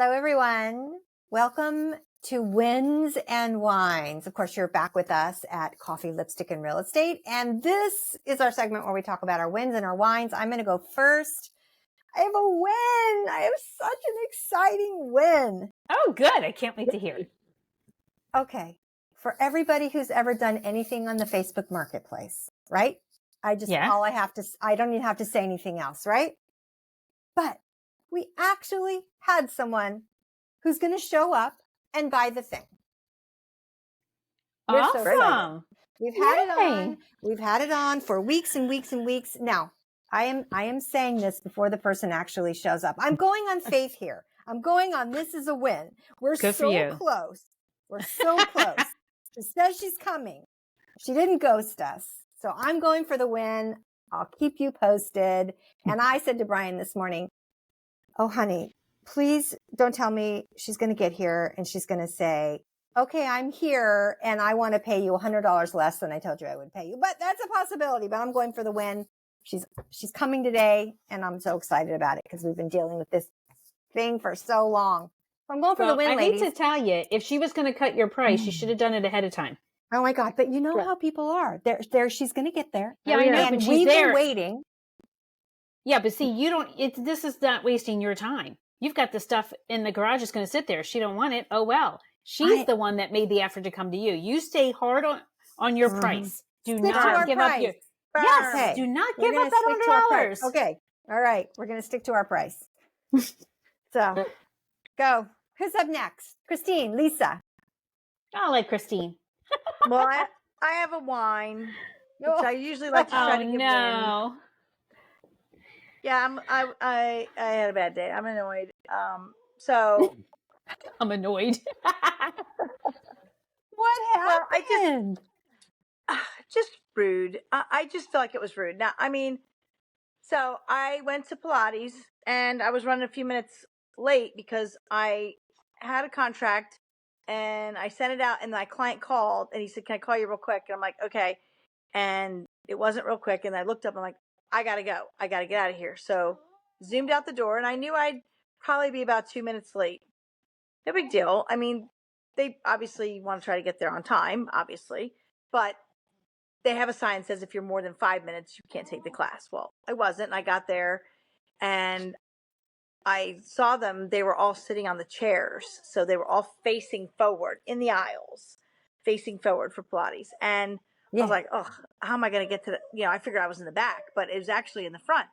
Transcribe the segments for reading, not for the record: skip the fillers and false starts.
Hello, everyone. Welcome to Whines and Whines. Of course, you're back with us at Coffee, Lipstick, and Real Estate. And this is our segment where we talk about our wins and our wines. I'm going to go first. I have a win. I have such an exciting win. Oh, good. I can't wait to hear. Okay. For everybody who's ever done anything on the Facebook Marketplace, right? I don't even have to say anything else, right? But we actually had someone who's going to show up and buy the thing. We're so excited. We've had it on. We've had it on for weeks and weeks and weeks. Now, I am saying this before the person actually shows up. I'm going on faith here. I'm going on this is a win. We're Good so close. We're so close. She says she's coming. She didn't ghost us. So I'm going for the win. I'll keep you posted. And I said to Brian this morning, oh, honey, please don't tell me she's going to get here and she's going to say, okay, I'm here and I want to pay you $100 less than I told you I would pay you. But that's a possibility, but I'm going for the win. She's coming today and I'm so excited about it because we've been dealing with this thing for so long. So I'm going for the win, ladies. I hate to tell you, if she was going to cut your price, you should have done it ahead of time. Oh my God. But you know how people are. She's going to get there. Yeah, I know, and but we've been waiting. Yeah, but see, this is not wasting your time. You've got the stuff in the garage that's going to sit there. She don't want it. Oh, well. She's the one that made the effort to come to you. You stay hard on your price. Do not give up your... Yes, okay. Do not give up that $100. Okay. All right. We're going to stick to our price. So, go. Who's up next? Christine, Lisa. I'll let Christine. Well, I have a wine, which I usually like to try to give in. Yeah, I had a bad day. I'm annoyed. So I'm annoyed. What happened? Well, just rude. I just feel like it was rude. Now, I mean, so I went to Pilates and I was running a few minutes late because I had a contract and I sent it out and my client called and he said, "Can I call you real quick?" And I'm like, "Okay." And it wasn't real quick. And I looked up and I'm like, I got to go. I got to get out of here. So zoomed out the door and I knew I'd probably be about 2 minutes late. No big deal. I mean, they obviously want to try to get there on time, obviously, but they have a sign that says if you're more than 5 minutes, you can't take the class. Well, I wasn't. And I got there and I saw them. They were all sitting on the chairs. So they were all facing forward in the aisles, facing forward for Pilates. And I was like, oh, how am I going to get to the, I figured I was in the back, but it was actually in the front.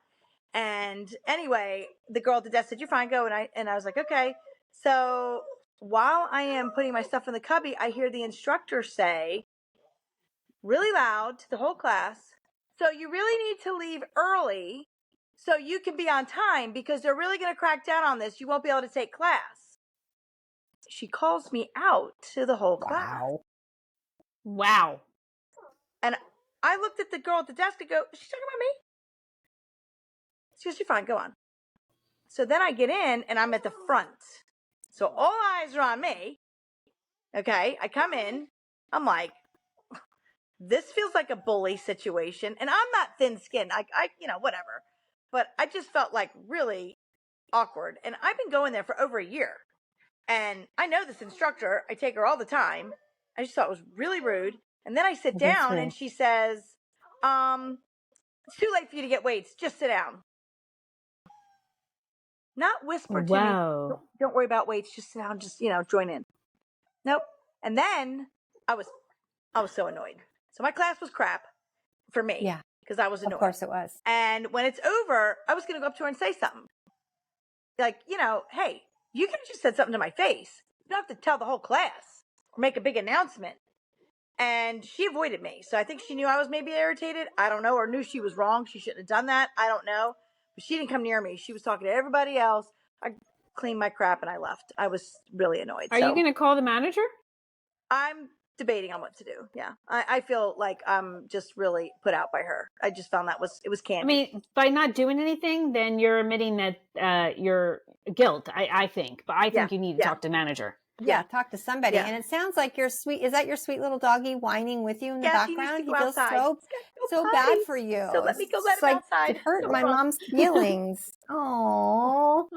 And anyway, the girl at the desk said, "You're fine, go." And I was like, okay. So while I am putting my stuff in the cubby, I hear the instructor say really loud to the whole class, "So you really need to leave early so you can be on time because they're really going to crack down on this. You won't be able to take class." She calls me out to the whole class. Wow. And I looked at the girl at the desk and go, "Is she talking about me?" She goes, "You're fine, go on." So then I get in and I'm at the front. So all eyes are on me. Okay. I come in. I'm like, this feels like a bully situation. And I'm not thin skinned. I whatever. But I just felt like really awkward. And I've been going there for over a year. And I know this instructor. I take her all the time. I just thought it was really rude. And then I sit down and she says, "It's too late for you to get weights. Just sit down." Not whisper to me, "Don't worry about weights. Just sit down. Just, join in." Nope. And then I was so annoyed. So my class was crap for me. Yeah. Because I was annoyed. Of course it was. And when it's over, I was going to go up to her and say something. Like, "Hey, you could have just said something to my face. You don't have to tell the whole class or make a big announcement." And she avoided me. So I think she knew I was maybe irritated. I don't know. Or knew she was wrong. She shouldn't have done that. I don't know. But she didn't come near me. She was talking to everybody else. I cleaned my crap and I left. I was really annoyed. Are you going to call the manager? I'm debating on what to do. Yeah. I feel like I'm just really put out by her. I just found it was candy. I mean, by not doing anything, then you're admitting that your guilt, I think. But I think you need to talk to the manager. talk to somebody. Yeah. And it sounds like your sweet, is that your sweet little doggy whining with you in the Yes, he needs to background? go He feels outside. He's gotta go so bad potty. for you. So let me go let It's him like outside. it hurt No my problem. mom's feelings. Oh,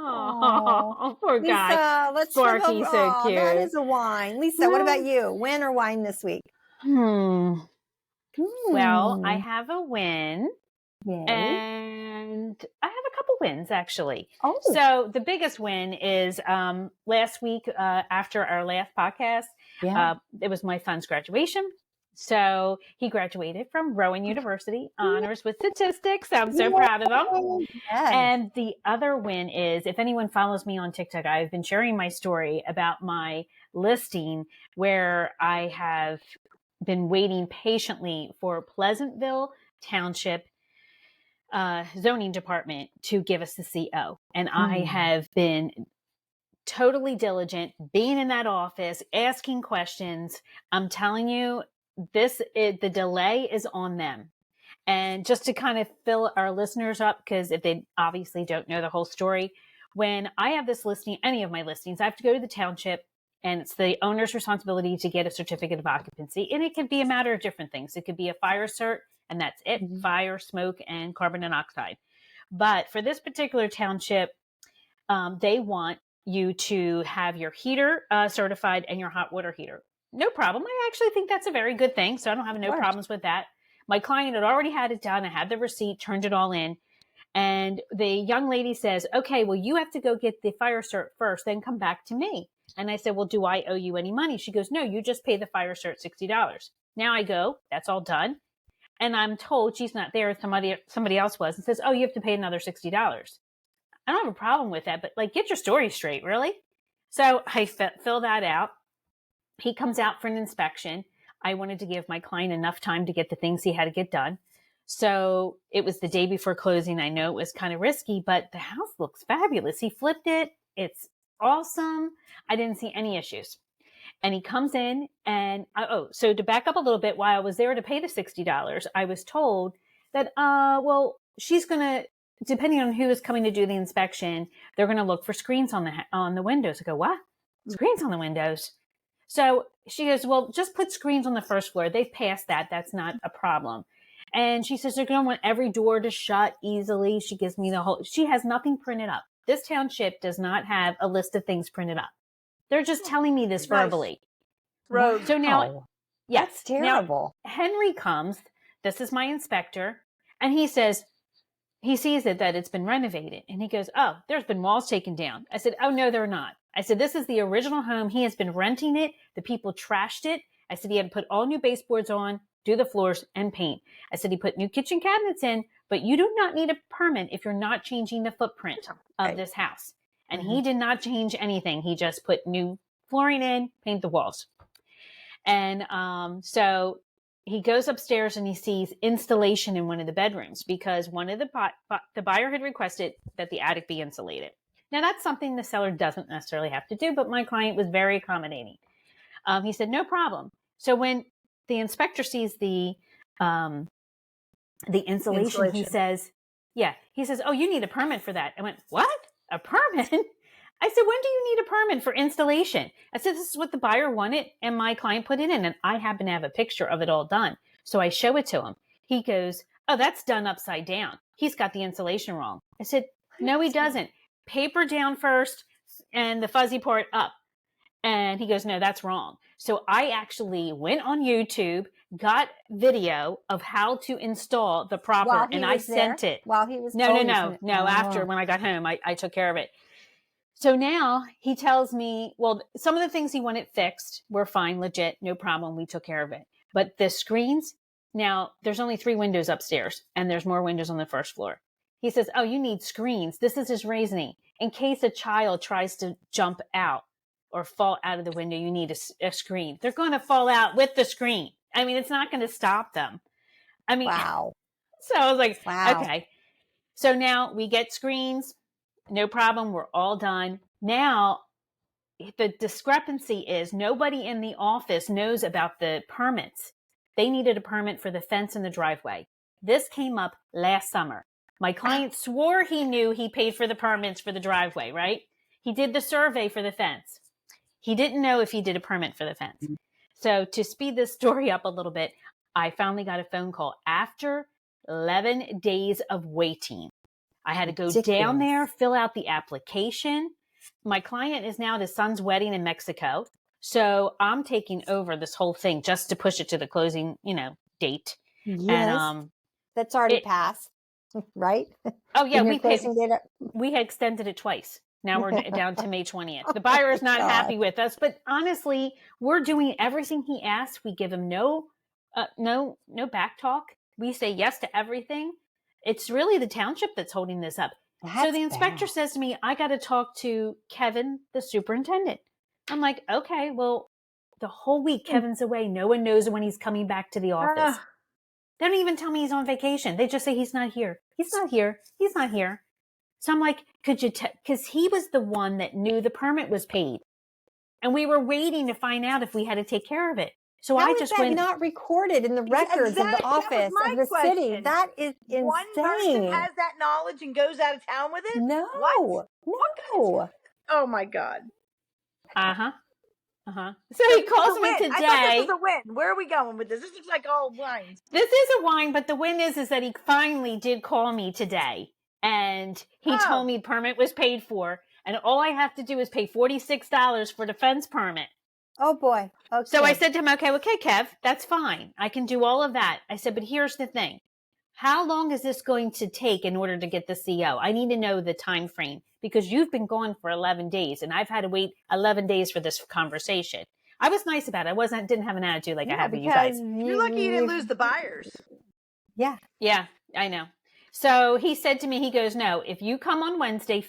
Poor guy. Lisa, let's flip over. Sparky's so Oh, cute. that is a whine. Lisa, what about you? Win or whine this week? Well, I have a win. Yay. And I have a couple wins, actually. Oh. So the biggest win is last week after our last podcast, it was my son's graduation. So he graduated from Rowan University, honors with statistics. I'm so proud of him. Yes. And the other win is, if anyone follows me on TikTok, I've been sharing my story about my listing where I have been waiting patiently for Pleasantville Township zoning department to give us the CO. And I have been totally diligent, being in that office, asking questions. I'm telling you, the delay is on them. And just to kind of fill our listeners up, because if they obviously don't know the whole story, when I have this listing, any of my listings, I have to go to the township, and it's the owner's responsibility to get a certificate of occupancy. And it can be a matter of different things. It could be a fire cert, and that's it, fire, smoke, and carbon monoxide. But for this particular township, they want you to have your heater certified and your hot water heater. No problem. I actually think that's a very good thing. So I don't have no problems with that. My client had already had it done. I had the receipt, turned it all in. And the young lady says, okay, well, you have to go get the fire cert first, then come back to me. And I said, well, do I owe you any money? She goes, no, you just pay the fire cert $60. Now I go, that's all done. And I'm told she's not there. Somebody else was, and says, oh, you have to pay another $60. I don't have a problem with that, but like, get your story straight, really? So I fill that out. He comes out for an inspection. I wanted to give my client enough time to get the things he had to get done. So it was the day before closing. I know it was kind of risky, but the house looks fabulous. He flipped it. It's awesome. I didn't see any issues. And he comes in and, so to back up a little bit, while I was there to pay the $60, I was told that, well, she's going to, depending on who is coming to do the inspection, they're going to look for screens on the windows. I go, what? Screens on the windows? So she goes, well, just put screens on the first floor. They've passed that. That's not a problem. And she says, they're going to want every door to shut easily. She gives me she has nothing printed up. This township does not have a list of things printed up. They're just telling me this verbally. Rogue. So now, yes, that's terrible. Now, Henry comes. This is my inspector. And he says, he sees that it's been renovated. And he goes, oh, there's been walls taken down. I said, oh, no, they're not. I said, this is the original home. He has been renting it. The people trashed it. I said, he had to put all new baseboards on, do the floors, and paint. I said, he put new kitchen cabinets in, but you do not need a permit if you're not changing the footprint of this house. And he did not change anything. He just put new flooring in, paint the walls. And so he goes upstairs and he sees installation in one of the bedrooms because one of the buyer had requested that the attic be insulated. Now, that's something the seller doesn't necessarily have to do, but my client was very accommodating. He said, no problem. So when the inspector sees the insulation, he says, oh, you need a permit for that. I went, what? A permit? I said, when do you need a permit for installation? I said, this is what the buyer wanted and my client put it in. And I happen to have a picture of it all done. So I show it to him. He goes, oh, that's done upside down. He's got the insulation wrong. I said, no, he doesn't. Paper down first and the fuzzy part up. And he goes, no, that's wrong. So I actually went on YouTube, got video of how to install the proper, and I sent it. While he was No. After, when I got home, I took care of it. So now he tells me, well, some of the things he wanted fixed were fine, legit, no problem. We took care of it. But the screens, now there's only 3 windows upstairs and there's more windows on the first floor. He says, oh, you need screens. This is his reasoning. In case a child tries to jump out or fall out of the window, you need a screen. They're going to fall out with the screen. I mean, it's not going to stop them. I mean, wow. So I was like, wow. Okay. So now we get screens. No problem. We're all done. Now, the discrepancy is nobody in the office knows about the permits. They needed a permit for the fence in the driveway. This came up last summer. My client swore he knew he paid for the permits for the driveway, right? He did the survey for the fence. He didn't know if he did a permit for the fence. So to speed this story up a little bit, I finally got a phone call after 11 days of waiting. I had to go down there, fill out the application. My client is now at his son's wedding in Mexico. So I'm taking over this whole thing just to push it to the closing, date. Yes. And that's already passed, right? Oh yeah, we had extended it twice. Now we're down to May 20th. The buyer is not happy with us, but honestly, we're doing everything he asks. We give him no back talk. We say yes to everything. It's really the township that's holding this up. So the inspector says to me, I got to talk to Kevin, the superintendent. I'm like, okay, well, the whole week Kevin's away. No one knows when he's coming back to the office. They don't even tell me he's on vacation. They just say he's not here. He's not here. He's not here. So I'm like, could you because he was the one that knew the permit was paid. And we were waiting to find out if we had to take care of it. So How I is just that went not recorded in the records of the office of the city. That is insane. One person has that knowledge and goes out of town with it? No. What? No. Oh my God. So he calls me today. I thought this was a win. Where are we going with this? This looks like all Whines. This is a wine, but the win is that he finally did call me today. And he told me permit was paid for. And all I have to do is pay $46 for the fence permit. Oh boy. Okay. So I said to him, okay, Kev, that's fine. I can do all of that. I said, but here's the thing. How long is this going to take in order to get the CO? I need to know the time frame because you've been gone for 11 days and I've had to wait 11 days for this conversation. I was nice about it. Didn't have an attitude like I have with you guys. You're lucky you didn't lose the buyers. Yeah. Yeah, I know. So he said to me, he goes, no, if you come on Wednesday,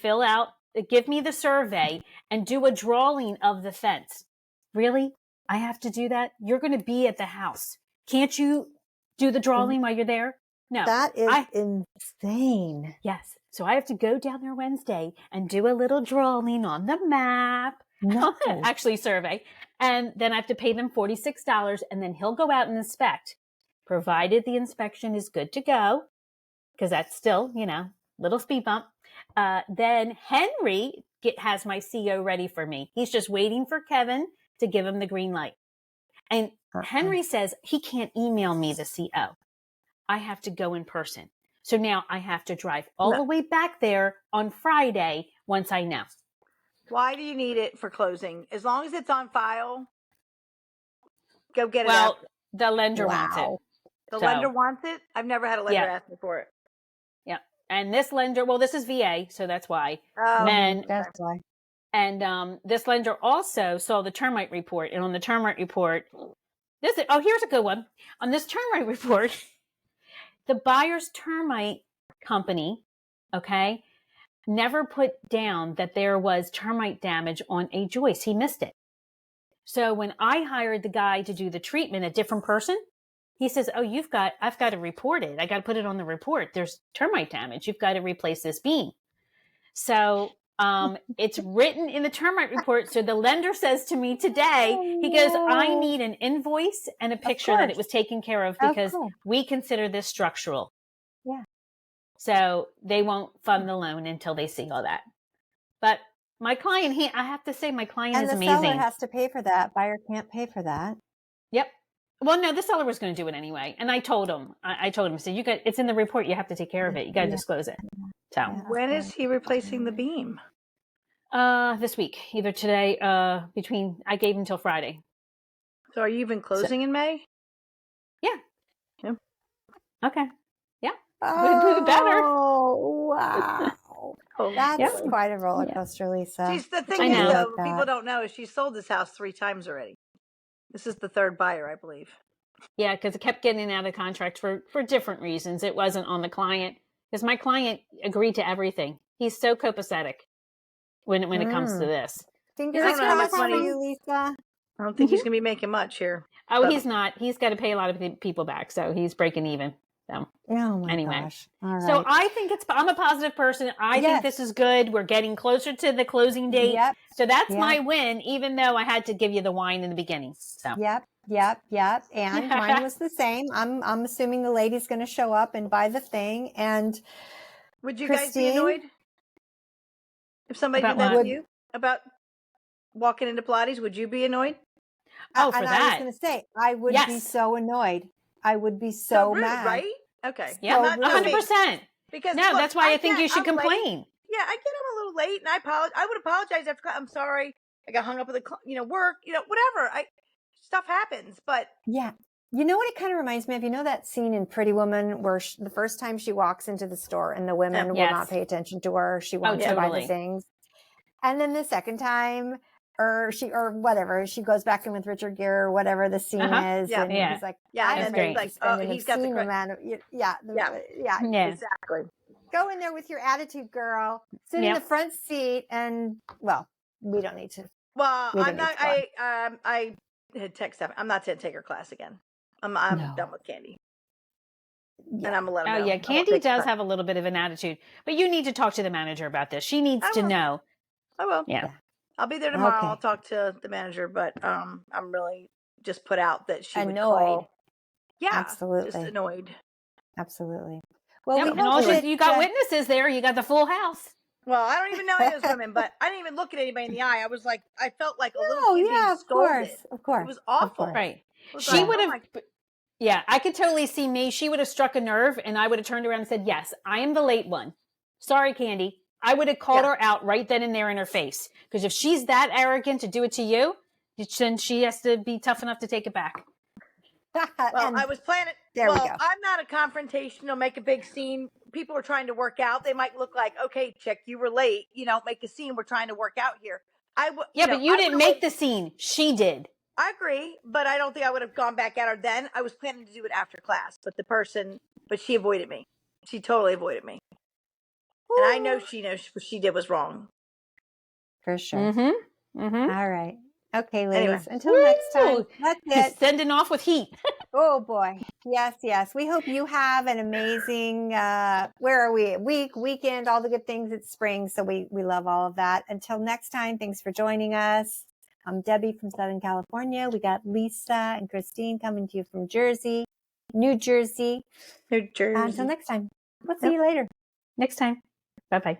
give me the survey and do a drawing of the fence. Really? I have to do that? You're going to be at the house. Can't you do the drawing while you're there? No. That is insane. Yes. So I have to go down there Wednesday and do a little drawing on the map. No. Actually, survey. And then I have to pay them $46 and then he'll go out and inspect. Provided the inspection is good to go, because that's still, little speed bump. Then Henry has my CO ready for me. He's just waiting for Kevin to give him the green light. And Henry says he can't email me the CO. I have to go in person. So now I have to drive all the way back there on Friday once I know. Why do you need it for closing? As long as it's on file, go get it out. Well, the lender wants it. The lender wants it? I've never had a lender ask me for it. Yeah. And this lender, this is VA, so that's why. Oh, that's why. And this lender also saw the termite report. And on the termite report, here's a good one. On this termite report, the buyer's termite company, never put down that there was termite damage on a joist. He missed it. So when I hired the guy to do the treatment, a different person, he says, I've got to report it. I got to put it on the report. There's termite damage. You've got to replace this beam. So it's written in the termite report. So the lender says to me today, he goes, I need an invoice and a picture that it was taken care of because we consider this structural. Yeah. So they won't fund the loan until they see all that. But my client, I have to say, my client is amazing. And the seller has to pay for that. Buyer can't pay for that. Yep. Well, no, the seller was going to do it anyway. And I told him, I said, it's in the report. You have to take care of it. You got to disclose it. So when is he replacing the beam? This week, either today, I gave him till Friday. So are you even closing in May? Yeah. Okay. Yeah. Oh, better. Wow. That's quite a roller coaster, Lisa. The thing is, though, people don't know is she sold this house 3 times already. This is the 3rd buyer, I believe. Yeah, because it kept getting out of contract for different reasons. It wasn't on the client because my client agreed to everything. He's so copacetic when it comes to this. Fingers crossed for you, Lisa. I don't think he's going to be making much here. Oh, he's not. He's got to pay a lot of people back, so he's breaking even. So gosh. All right. So I think I'm a positive person. I think this is good. We're getting closer to the closing date. Yep. So that's my win, even though I had to give you the wine in the beginning. So Yep. And mine was the same. I'm assuming the lady's going to show up and buy the thing. And would you guys be annoyed if somebody did that with you? About walking into Pilates, would you be annoyed? Oh, for and that. I was going to say, I would be Yes. so annoyed. I would be So so rude, mad. right? Okay. Yeah, So Not me. 100%. Because No, look, that's why I think get you should I'm late. complain. Yeah, I get I'm a little late, and I would apologize after. I'm sorry. I got hung up with work. Whatever. Stuff happens, but Yeah. You know what it kind of reminds me of? You know that scene in Pretty Woman where the first time she walks into the store and the women will Yes. not pay attention to her. She wants to buy the totally. things. And then the second time, or whatever, she goes back in with Richard Gere or whatever the scene is. Yeah. And Yeah. he's like, yeah, I'm and then great. afraid to like, spend oh, an he's got the obscene amount of, yeah. Yeah. Exactly. Go in there with your attitude, girl. Sit in Yep. the front seat and, well, we don't need to. Well, We don't I'm need not. to go on. I had text Steph. I'm not going to take her class again. I'm No. done with Candy, Yeah. and I'm gonna let her Oh, know. yeah. I won't Candy take her does class. have a little bit of an attitude, but you need to talk to the manager about this. She needs I to will. know. I will. Yeah. I'll be there tomorrow. Okay. I'll talk to the manager, but I'm really just put out that she would Annoyed. call. Yeah, Absolutely. just annoyed. Absolutely. Well, Yep. we And hope also, that you got witnesses there. You got the full house. Well, I don't even know any of those women, but I didn't even look at anybody in the eye. I was like, I felt like a little Oh, kid yeah, being of scolded. course. It was awful. course. Right. It was She like, would oh have. my- Yeah, I could totally see me. She would have struck a nerve, and I would have turned around and said, "Yes, I am the late one. Sorry, Candy." I would have called her out right then and there in her face. Because if she's that arrogant to do it to you, then she has to be tough enough to take it back. Well, I was planning. There we go. I'm not a confrontational, make a big scene. People are trying to work out. They might look like, okay, chick, you were late. Make a scene. We're trying to work out here. Yeah, but you didn't make the scene. She did. I agree, but I don't think I would have gone back at her then. I was planning to do it after class, but she avoided me. She totally avoided me. And I know she knows what she did was wrong. For sure. Mm-hmm. Mm-hmm. All right. Okay, ladies. Anyway. Until next time. That's it. Sending off with heat. Oh boy. Yes. We hope you have an amazing where are we? Weekend, all the good things. It's spring, so we love all of that. Until next time, thanks for joining us. I'm Debbie from Southern California. We got Lisa and Christine coming to you from New Jersey. New Jersey. Until next time. We'll see you later. Next time. Bye-bye.